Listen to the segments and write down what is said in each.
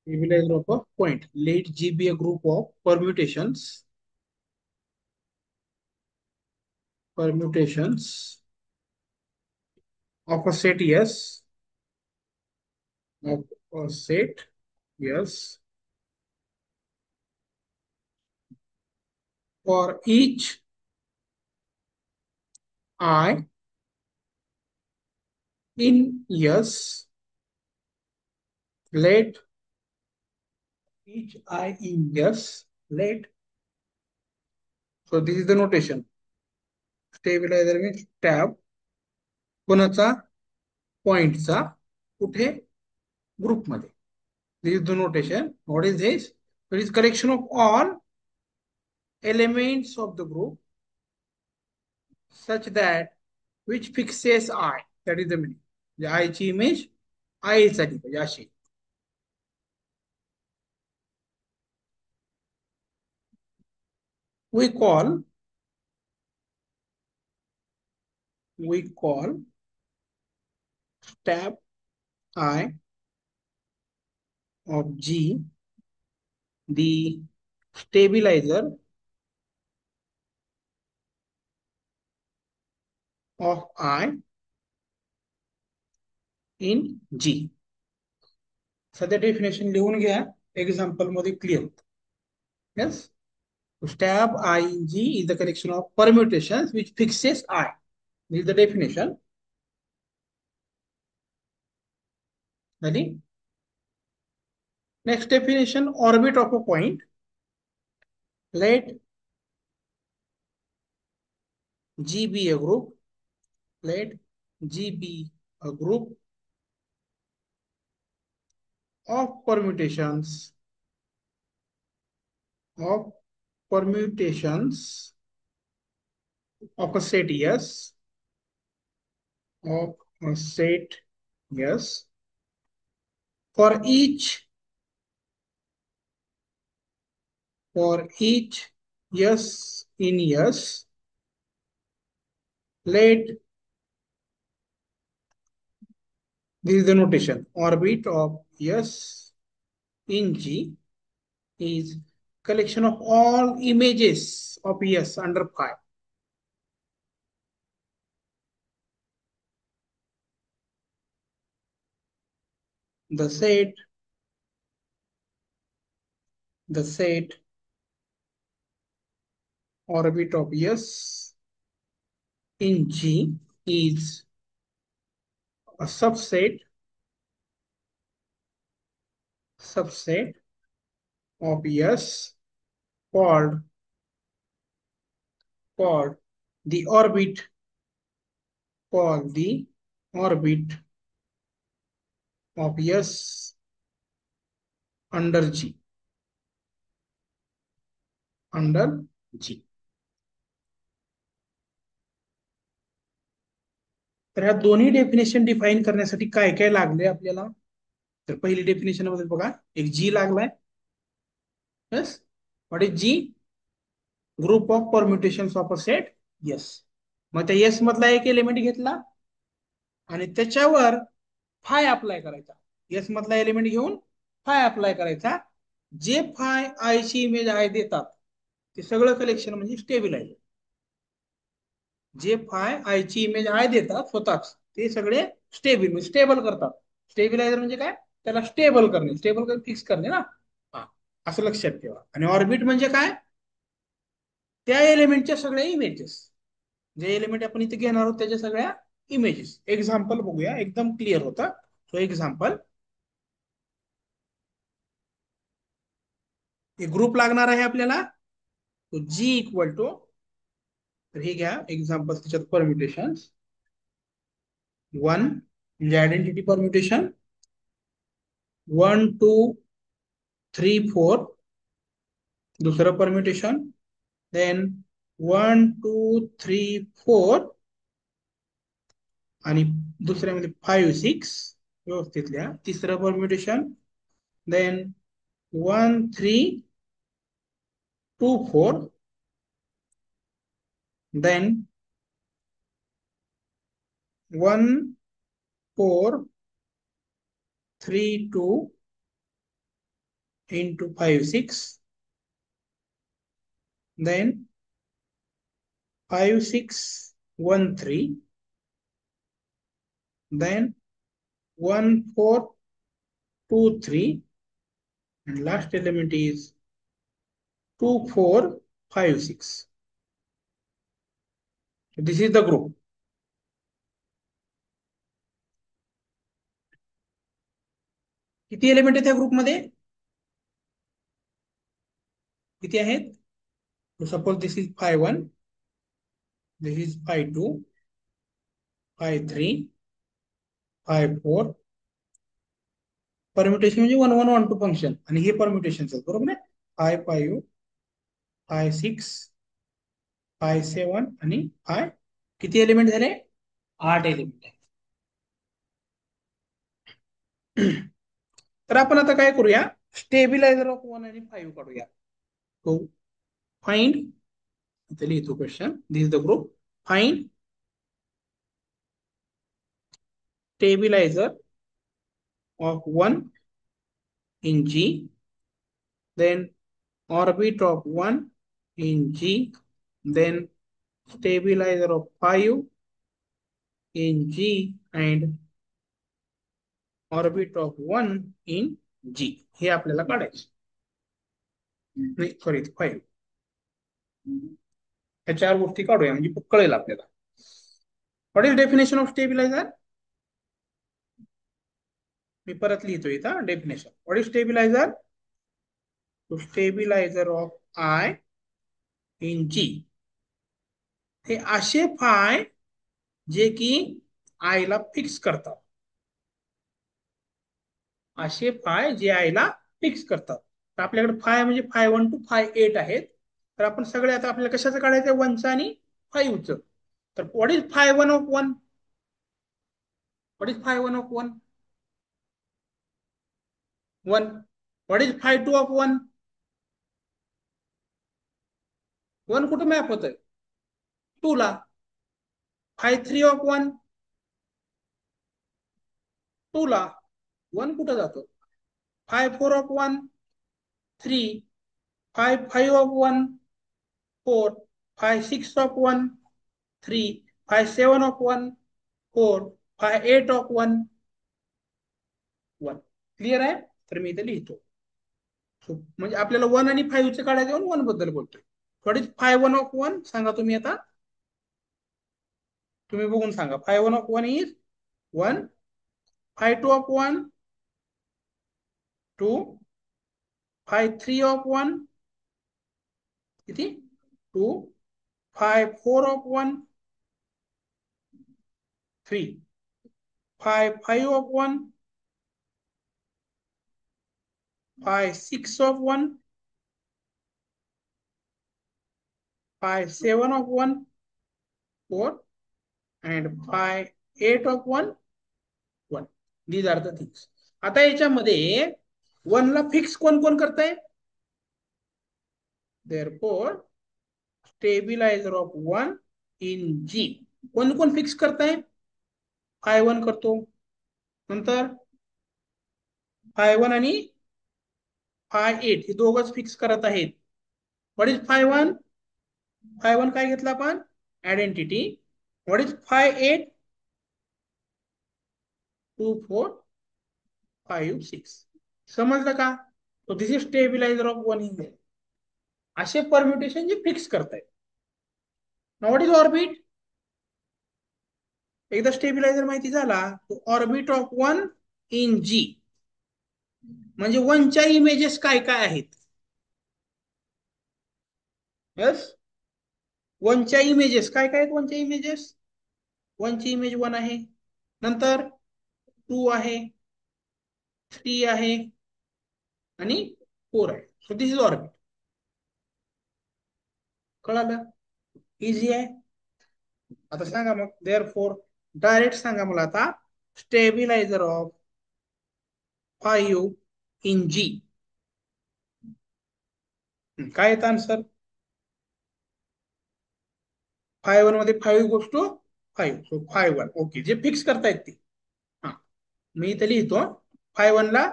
Stabilizer of a point. Let G be a group of permutations of a set S, of a set S, for each I in S, let each I in S, let, so this is the notation. Stabilizer means tab कोणाचा पॉइंटचा कुठे ग्रुपमध्ये. This is the notation. What is this? It is collection of all elements of the group such that which fixes I. That is the meaning. The I ची image I साठी पाहिजे अशी. We call tab I of G the stabilizer of I in G. सध्या definition लिहून घ्या, example मध्ये clear होतं. Yes. So tab I in G is the collection of permutations which fixes I. This is the definition. Ready? Next definition, orbit of a point. Let G be a group. Let G be a group of of permutations of a set S, of a set S, for each S in S, let, this is the notation, orbit of S in G is collection of all images of S under phi. The set orbit of S in G is a subset of S called the orbit of S under G. तर ह्या दोन्ही definition define करण्यासाठी काय काय लागले आपल्याला. तर पहिली डेफिनेशन मध्ये बघा, एक जी लागलाय. Yes. What is G? Group of permutations of a set S. मग त्या यस मधला एक एलिमेंट घेतला आणि त्याच्यावर फाय अप्लाय करायचा. यस मधला एलिमेंट घेऊन फाय अप्लाय करायचा. जे फाय आय ची इमेज आय देतात ते सगळं कलेक्शन म्हणजे स्टेबिलायझर. जे फाय आय ची इमेज आय देतात स्वतःच ते सगळे स्टेबल करतात. स्टेबिलायझर म्हणजे काय? त्याला स्टेबल करणे, फिक्स करणे ना. हा, असं लक्षात ठेवा. आणि ऑर्बिट म्हणजे काय? त्या एलिमेंटच्या सगळ्या इमेजेस, जे एलिमेंट आपण इथे घेणार आहोत त्याच्या सगळ्या इमेजेस. एक्झाम्पल बघूया, एकदम क्लिअर होता. सो एक्झाम्पल, ग्रुप लागणार आहे आपल्याला. जी इक्वल टू, तर हे घ्या एक्झाम्पल, त्याच्यात परम्युटेशन 1 म्हणजे आयडेंटिटी परम्युटेशन, 1 2 3 4 दुसरं परम्युटेशन, देन 1 2 3 4 आणि दुसऱ्यामध्ये 5 6 व्यवस्थित लिहा. तिसरं permutation, then 1 3 2 4, then 1 4 3 2 into 5 6, then 5 6 1 3, then 1 4 2 3, and last element is 2 4 5 6. So this is the group. किती एलिमेंट आहेत त्या ग्रुपमध्ये? किती आहेत? Suppose this is 5 1, this is 5 2, 5 3, 5 4. Permutation म्हणजे 1 1 1 2 फंक्शन आणि हे परम्युटेशन बरोबर आहे. 5 5 5 6 5 7 आणि 5. किती एलिमेंट झाले? 8 एलिमेंट आहे. तर आपण आता काय करूया, स्टेबिलायझर ऑफ 1 आणि 5 काढूया. तो फाइंड, इथे लिहितो question, this is the group. Find stabilizer of 1 in G, then orbit of 1 in G, then stabilizer of 5 in G, and orbit of 1 in G. हे आपल्याला काढायचं. नाही सॉरी 5. ह्या 4 गोष्टी काढूया म्हणजे कळेल आपल्याला. What is definition of stabiliser? मी परत लिहितो इथं डेफिनेशन. What is stabiliser? तो stabiliser of I in G हे असे फाय जे की I ला फिक्स करतात. असे फाय जे I ला फिक्स करतात. तर आपल्याकडे फाय म्हणजे 5 1 to 5 8 आहेत. तर आपण सगळे आता आपल्याला कशाचं काढायचं? 1चं आणि 5चं. तर what is 5 1 of 1? What is 5 1 of 1? 1. What is 5 2 of 1? 1 कुठं मॅप होतंय? 2 ला. 5 3 ऑफ 1? 2 ला. 1 कुठं जातो? 5 4 of 1? 3. 5 5 of 1? 4. 5 6 of 1? 3. 5 7 of 1? 4. 5 8 of 1? 1. Clear आहे? तर मी इथे लिहितो. म्हणजे आपल्याला 1 आणि 5 चे काढायचे, 1 बद्दल बोलतोय. What is 5 1 of 1? सांगा तुम्ही आता. तुम्ही बघून सांगा. 5 1 ऑफ 1 इज 1. 5 2 ऑफ 1? 2. 5 3 ऑफ 1? किती? 2. 5 4 of 1? 3. 5 5 of 1? 5 6 of 1? 5 7 of 1? 4. And 5 8 of 1? 1. These are the things. आता याच्यामध्ये 1 ला फिक्स कोण कोण करताय? Therefore stabilizer of 1 in G कोण कोण फिक्स करताय? 5 1 करतो. नंतर 5 1 आणि 5 8 हे दोघंच फिक्स करत आहेत. What is 5 1? 5 1 काय घेतलं आपण? आयडेंटिटी. What is 5 8? 2 4 5 6. समजलं का? तो दिस इज स्टेबिलायझर ऑफ 1 इन. असे परम्युटेशन जे फिक्स करतायत. Now what is orbit? एकदा स्टेबिलायझर माहिती झाला तो ऑर्बिट ऑफ 1 इन G म्हणजे 1च्या इमेजेस काय काय आहेत? यस, 1च्या इमेजेस काय काय आहेत? 1च्या इमेजेस, 1ची इमेज 1 आहे, नंतर 2 आहे, 3 आहे आणि 4 आहे. सो दिस इज ऑर्बिट. कळालं? इझी आहे. आता सांगा मग, देअरफॉर डायरेक्ट सांगा मला आता स्टेबिलायझर ऑफ 5 इन G काय येतं आन्सर? 5 1 मध्ये 5 गोes to 5. So 5 1. Okay, J fix करतायत ते. हा, मी इथे लिहितो 5 1 ला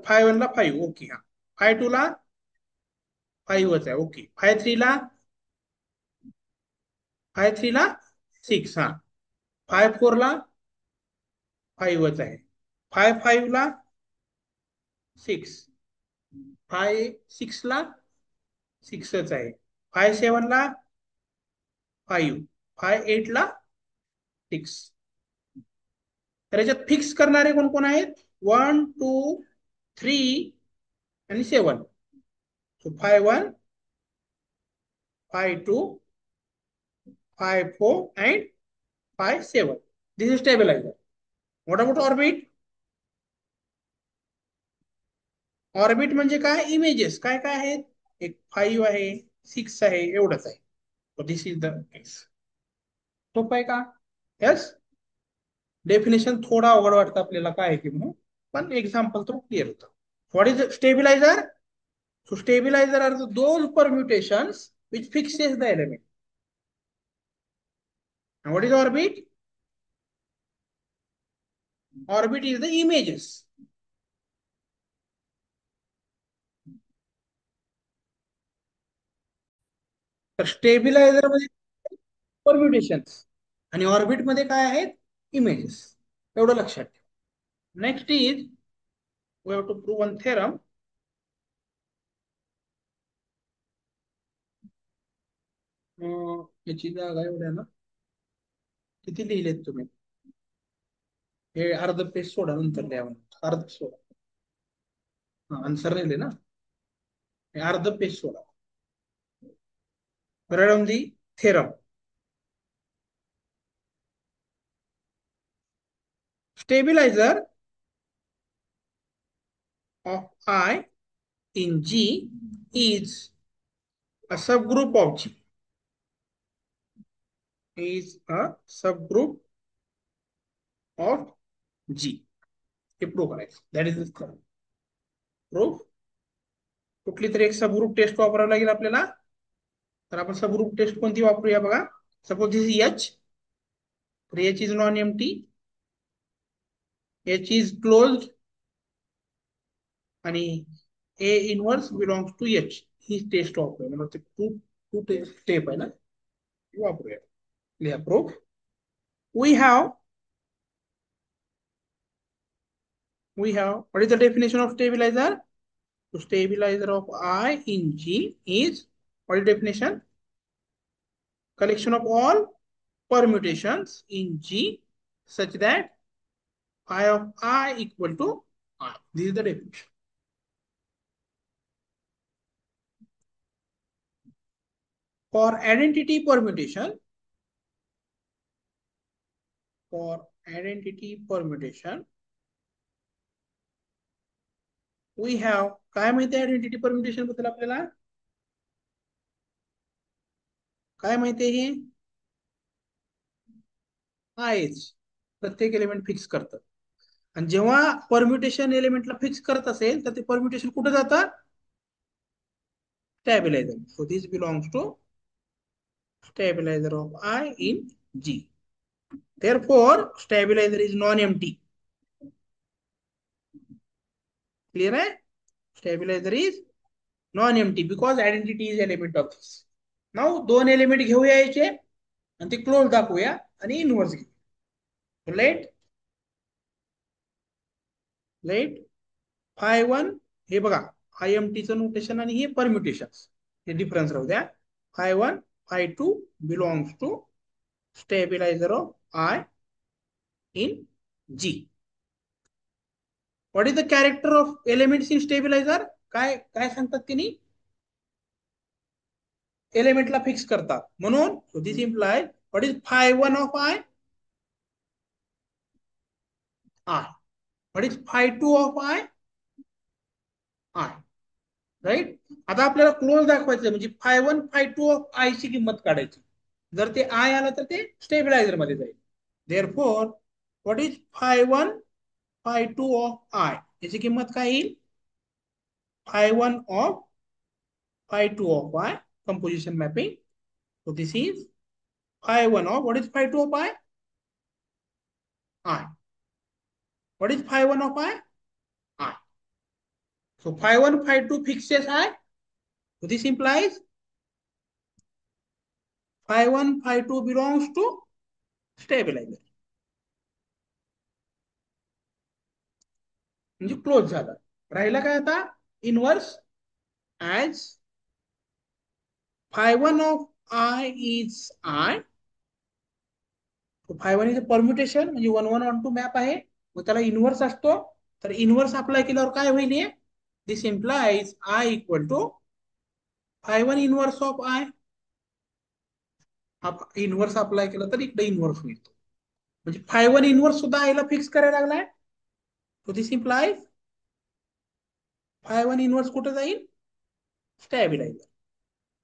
फाय वन ला 5, ओके. हा, फाय टू ला 5च आहे, ओके. फाय थ्री ला 6. हा, फाय 4 ला 5च आहे. फाय 5 ला 6. फाय 6 ला 6च आहे. फाय 7 ला 5. फाय 8 ला 6. तर याच्यात फिक्स करणारे कोण कोण आहेत? 1, 2, 3 आणि 7. So phi 1, phi 2, phi 4 and phi 7. This is stabiliser. What about orbit? Orbit म्हणजे काय? इमेजेस काय काय आहेत? एक 5 आहे, 6 आहे, एवढंच आहे. This is the case. सोपं आहे का? यस. डेफिनेशन थोडा अवघड वाटतं आपल्याला काय आहे की म्हणून, पण एक्झाम्पल तर क्लिअर होतं. What is stabiliser? So stabilizer are those permutations which fixes the element. And what is orbit? Orbit is the images. तर स्टेबिलायझर मध्ये परम्युटेशन्स आणि ऑर्बिट मध्ये काय आहेत? इमेजेस. एवढं लक्षात ठेवा. Next is we have to prove one theorem. याची जागा एवढ्या ना, किती लिहिलेत तुम्ही? हे अर्ध पेज सोडा, नंतर लिहा. अर्ध सोडा. हा, आन्सर लिहिले ना, हे अर्ध page soda. Write on the theorem. Stabilizer of I in G is a subgroup of G. Is a subgroup of G. हे प्रूव्ह करायचं. That is proof. कुठली तरी एक सबग्रुप टेस्ट वापरावी लागेल आपल्याला. तर आपण सबग्रुप टेस्ट कोणती वापरूया बघा. Suppose this H. तर H is non empty, H is closed आणि A inverse belongs to H. ही टेस्ट वापरूया. म्हणजे टू टू स्टेप आहे ना, वापरूया. लिहा proof. We have what is the definition of stabilizer? So stabilizer of I in G is, what is definition? Collection of all permutations in G such that phi of I equal to I. This is the definition. For identity permutation, we have, काय माहिती आहे identity permutation बद्दल आपल्याला? काय माहिती आहे? हे आहेच. प्रत्येक एलिमेंट फिक्स करतात. आणि जेव्हा परम्युटेशन एलिमेंटला फिक्स करत असेल तर ते परम्युटेशन कुठे जातं? Stabilizer. So this belongs to stabilizer of I in G. Therefore, stabilizer is non-empty. Clear है? Stabilizer is non-empty because identity is element of this. Now, दोन एलिमेंट घेऊया याचे आणि ते क्लोज दाखवूया आणि इनवर्स घेऊ. लेट फाय 1 हे बघा, IMT चं नोटेशन आणि हे परम्युटेशन, हे डिफरन्स राहू द्या. Phi 1, phi 2 belongs to stabilizer of I in G. What is the character of elements in stabilizer? काय काय सांगतात त्यांनी? एलिमेंटला फिक्स करतात म्हणून. So this imply what is phi 1 of I? I. What is phi 2 of I? I. Right. आता आपल्याला close दाखवायचं म्हणजे फाय 1, फाय 2 ऑफ I ची किंमत काढायची. जर ते I आलं तर ते स्टेबिलायझर मध्ये जाईल. Therefore what is phi 1, phi 2 of I? याची किंमत काय येईल? फाय 1 of five 2 of I, composition mapping. So this is five 1 of, what is five 2 of I? I. What is five 1 of I? I. So phi 1, phi 2 fixes I. So this implies phi 1, phi 2 belongs to stabilizer. म्हणजे close झालं. राहिला काय आता inverse as phi 1 of I is I. phi 1 is a permutation म्हणजे 1 1 1 2 map आहे. मग त्याला inverse असतो. तर इनवर्स अप्लाय केल्यावर काय होईल? This implies I equal to phi 1 inverse of I. Inverse apply केला तर इकडे इनवर्स होईल. म्हणजे phi 1 इनवर्स सुद्धा आयला फिक्स करायला लागलाय. So this implies phi 1 inverse कुठे जाईल? Stabiliser.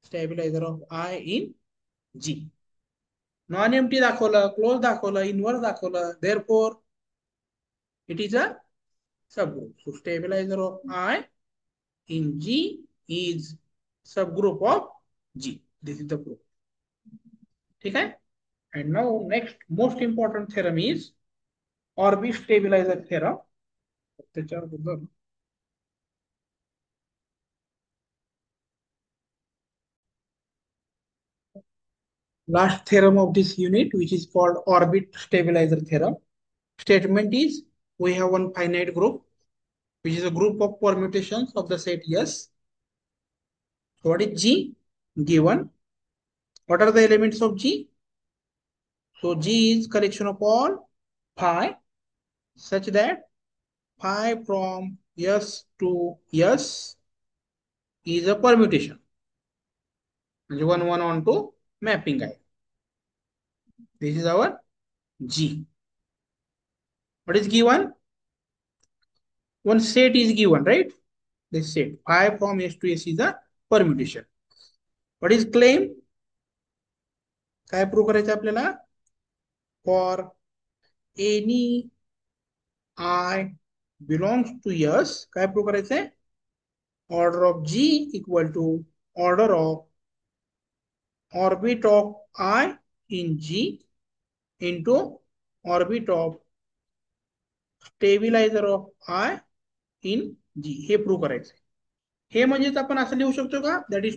Stabiliser of I in G. Non empty दाखवलं, क्लोज दाखवलं, इनवर्स दाखवलं. Therefore it is a subgroup. So stabilizer of I in G is subgroup of G. This is the proof. ठीक है? And now next most important theorem is Orbi stabilizer theorem. त्याच्याबद्दल last theorem of this unit, which is called orbit stabilizer theorem. Statement is we have one finite group, which is a group of permutations of the set S. So what is G? Given. What are the elements of G? So G is collection of all phi such that phi from S to S is a permutation. म्हणजे 1 1 1 2 mapping आहे. This is our G. What is given? One set is given, right? This set phi from S to S is a permutation. What is claim? काय prove करायचं आपल्याला? For any I belongs to S, काय prove करायचंय? Order of G equal to order of orbit of I in G into orbit of stabilizer of I in G. हे prove करायचं. हे म्हणजेच आपण असं लिहू शकतो का? That is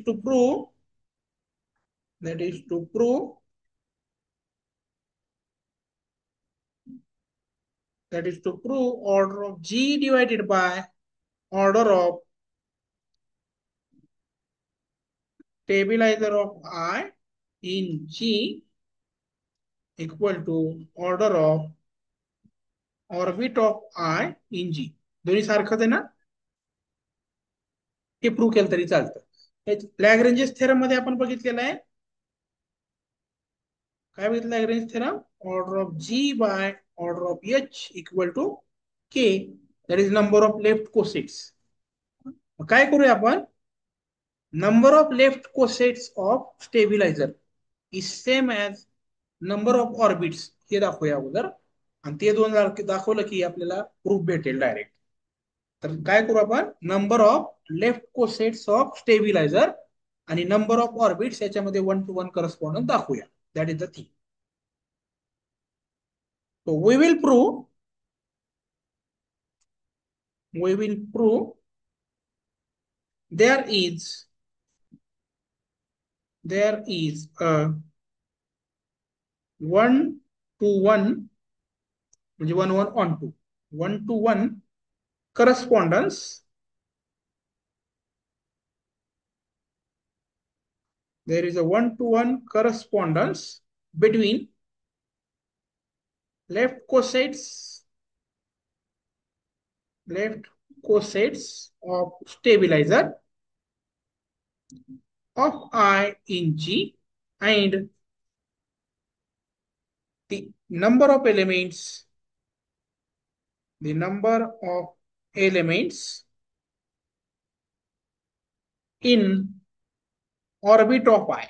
to prove order of G divided by order of stabilizer of I in G equal to order of orbit of I in G. दोन्ही सारखंच आहे ना? हे प्रूव्ह केलं तरी चालतं. लॅग्रेंजेस थेरम मध्ये आपण बघितलेलं आहे. काय बघितलं Lagrange theorem? Order of G by order of H equal to K. That is number of left cosets. काय करूया आपण? Number of left cosets of stabiliser is same as number of orbits. हे दाखवूया अगोदर आणि ते दोन दाखवलं की आपल्याला प्रूफ भेटेल डायरेक्ट. तर काय करू आपण? Number of left cosets of stabiliser आणि नंबर ऑफ ऑर्बिट्स याच्यामध्ये 1 to 1 करस्पॉन्डन्स दाखवूया. That is the thing. So we will prove there is a 1 to 1 म्हणजे 1 1 1 2 1 to 1 correspondence. There is a 1 to 1 correspondence between left cosets of stabilizer of I in G and the number of elements in orbit of I.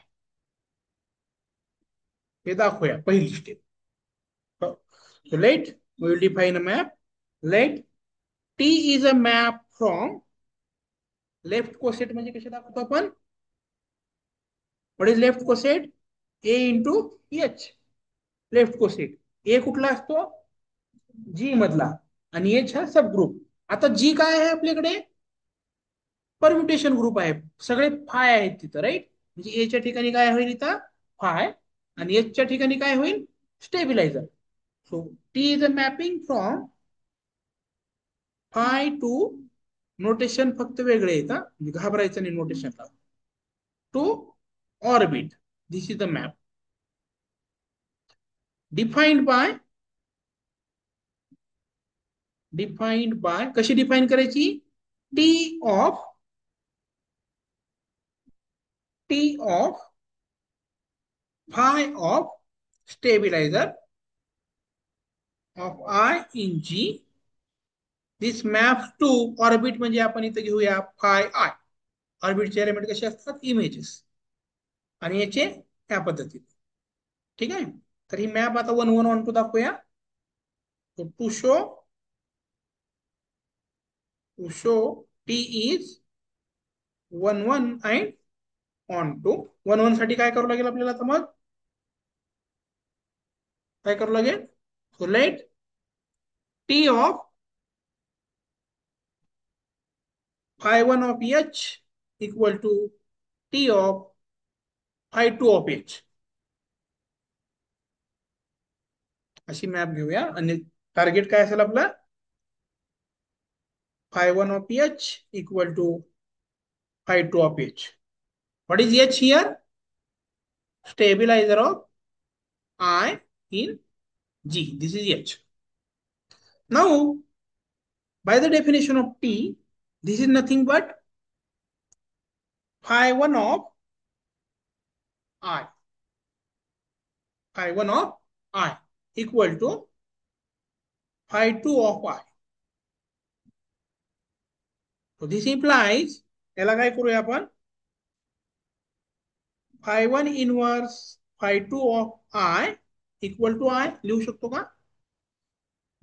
हे दाखवूया पहिली step. So let we will define a map. Let T is a map from left coset म्हणजे कसे दाखवतो आपण? What is left coset? A into H. Left coset. A कुठला असतो? G मधला आणि H हा सबग्रुप. आता G काय आहे आपल्याकडे? परम्युटेशन ग्रुप आहे, सगळे फाय आहेत तिथं, राईट. म्हणजे एच्या ठिकाणी काय होईल इथं फाय, आणि एचच्या ठिकाणी काय होईल stabiliser. So T is a mapping from phi to, notation फक्त वेगळे आहेत हा, म्हणजे घाबरायचं नाही नोटेशनला, to orbit. This is the map defined by, कशी डिफाईन करायची, T of, T of phi of stabilizer of I in G. This maps to orbit, म्हणजे आपण इथे घेऊया phi I. ऑर्बिटचे एलिमेंट कसे असतात, इमेजेस, आणि याचे या पद्धतीने. ठीक आहे. तर ही मॅप आता 1 1 1 2 दाखवूया. To show T is 1 1 and 1 2. 1 1 साठी काय करावं लागेल आपल्याला, तर मग काय करावं लागेल, so let T of phi 1 of H equal to T of phi 2 of H. अशी मॅप घेऊया, आणि टार्गेट काय असेल आपला, phi 1 of H equal to phi 2 of H. What is H here? Stabilizer of I in G. This is H. Now, by the definition of T, this is nothing but phi 1 of I. Phi 1 of I equal to phi 2 of I. So this implies, याला काय करूया आपण, phi 1 inverse phi 2 of I equal to I लिहू शकतो का,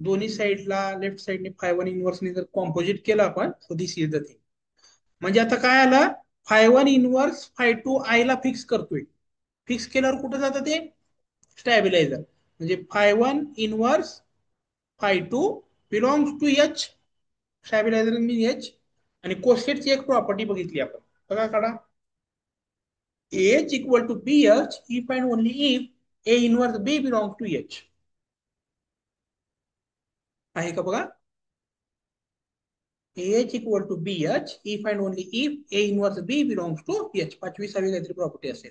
दोन्ही साईडला left साईडने phi 1 इनवर्सने जर कॉम्पोजिट केलं आपण, so this is the thing. म्हणजे आता काय आलं, phi 1 इनवर्स phi 2 I ला फिक्स करतोय. फिक्स केल्यावर कुठे जातं ते, स्टॅबिलायझर. म्हणजे phi 1 inverse phi 2 belongs to H, stabilizer mean H. आणि कोसेटची एक प्रॉपर्टी बघितली आपण, बघा काढा, AH equal to BH if and only if A inverse B belongs to H. आहे का बघा, AH equal to BH if and only if A inverse B belongs to H. 5वी 6वी काहीतरी प्रॉपर्टी असेल,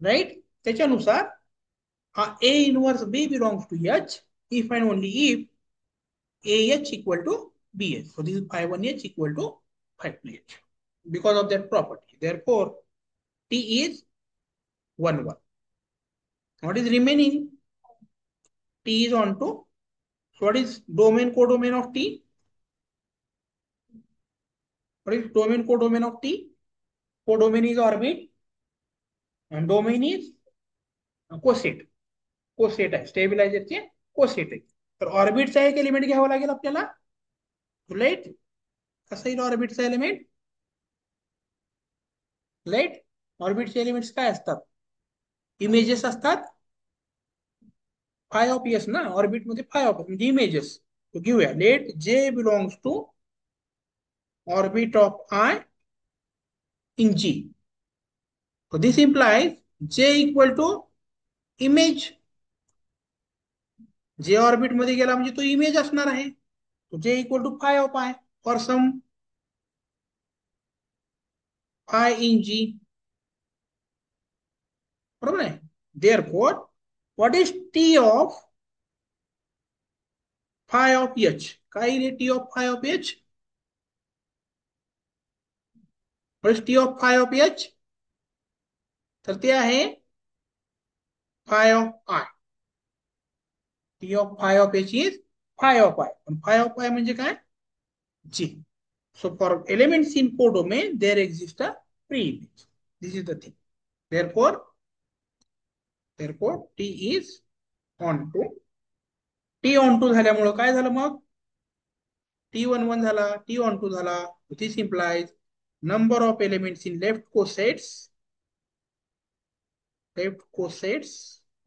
राईट. त्याच्यानुसार हा A inverse B belongs to H if and only if AH equal to BH. So this is phi 1H equal to phi 2H because of that property. Therefore, T is 1 1. What is remaining? T is on to. So what is domain codomain of T? What is domain codomain of T? Codomain is orbit and domain is coset. Coset आहे स्टेबिलायझरचे, coset आहे. तर ऑर्बिटचा एक element घ्यावा लागेल आपल्याला, right. कसा येईल ऑर्बिटचा एलिमेंट, राईट. ऑर्बिटचे एलिमेंट्स काय असतात, इमेजेस असतात. फाय ऑफ एस ना, ऑर्बिट मध्ये फाय ऑफ म्हणजे इमेजेस. तो घेऊया, let J belongs to orbit of I in G. So this implies J equal to image. J orbit मध्ये गेला म्हणजे तो इमेज असणार आहे. तो J equal to phi of I or some phi in G. बरोबर आहे. Therefore, what is T of phi of H? काय रे T of phi of H? What is T of phi of H? तर ते आहे phi of I. T of phi of H is phi of I. पण phi of I म्हणजे काय, G. So for elements in codomain, there exists a pre-image. This is the thing. Therefore, T is onto. T onto झाल्यामुळं काय झालं मग, T11 झाला, T onto झाला. This implies number of elements in left cosets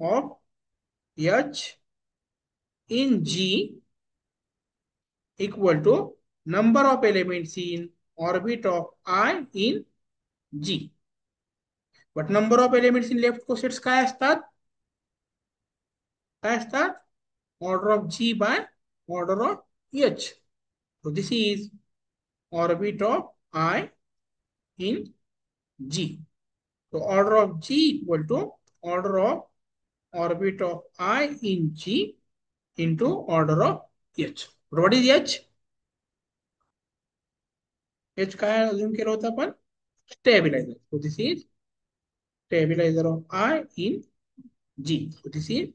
of H in G equal to number of elements in orbit of I in G. But number of elements in left cosets काय असतात? काय असतात? Order of G by order of H. So this is orbit of I in G. So order of G equal to order of orbit of I in G into order of H. What is H? H काय अजून केलं होतं आपण? Stabilizer. So this is stabilizer of I in G. So this is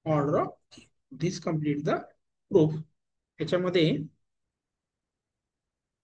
order of G. This complete the proof. याच्यामध्ये